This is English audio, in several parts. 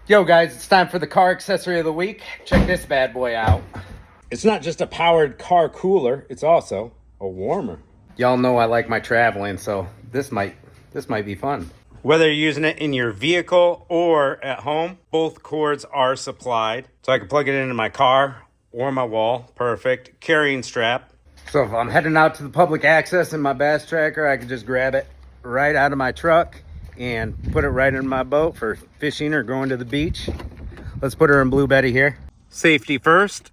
Yo guys, it's time for the car accessory of the week. Check this bad boy out. It's not just a powered car cooler, it's also a warmer. Y'all know I like my traveling, so this might be fun. Whether you're using it in your vehicle or at home, both cords are supplied. So I can plug it into my car or my wall. Perfect. Carrying strap. So if I'm heading out to the public access in my bass tracker, I can just grab it right out of my truck and put it right in my boat for fishing or going to the beach. Let's put her in Blue Betty here. Safety first.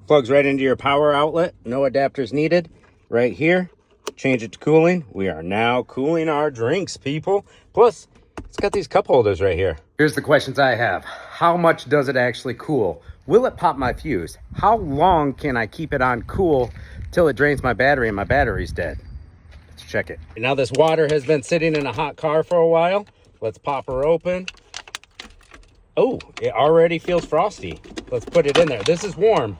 Plugs right into your power outlet. No adapters needed. Right here. Change it to cooling. We are now cooling our drinks, people. Plus, it's got these cup holders right here. Here's the questions I have. How much does it actually cool? Will it pop my fuse? How long can I keep it on cool till it drains my battery and my battery's dead? Let's check it. Now this water has been sitting in a hot car for a while. Let's pop her open. Oh, it already feels frosty. Let's put it in there. This is warm.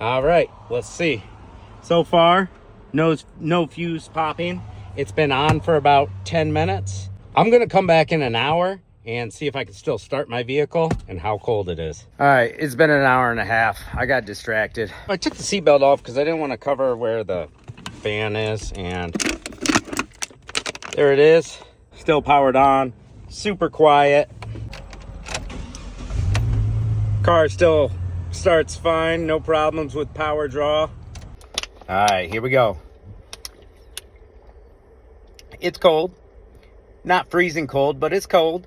All right, let's see. So far, no fuse popping. It's been on for about 10 minutes. I'm gonna come back in an hour and see if I can still start my vehicle and how cold it is. All right, it's been an hour and a half. I got distracted. I took the seatbelt off because I didn't want to cover where the fan is, and there it is. Still powered on, super quiet. Car still starts fine, no problems with power draw. All right, here we go. It's cold. Not freezing cold, but it's cold.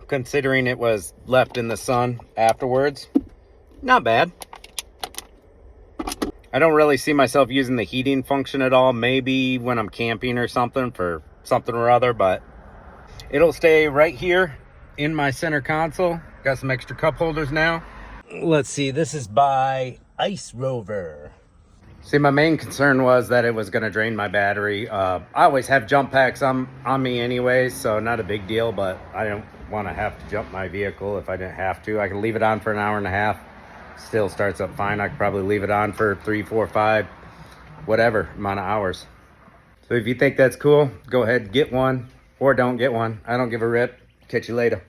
Considering it was left in the sun afterwards, not bad. I don't really see myself using the heating function at all. Maybe when I'm camping or something for something or other, but it'll stay right here in my center console. Got some extra cup holders now. Let's see, this is by IceRover. See, my main concern was that it was going to drain my battery. I always have jump packs on me anyway, so not a big deal, but I don't want to have to jump my vehicle if I didn't have to. I can leave it on for an hour and a half. Still starts up fine. I could probably leave it on for 3, 4, 5, whatever amount of hours. So if you think that's cool, go ahead, get one, or don't get one. I don't give a rip. Catch you later.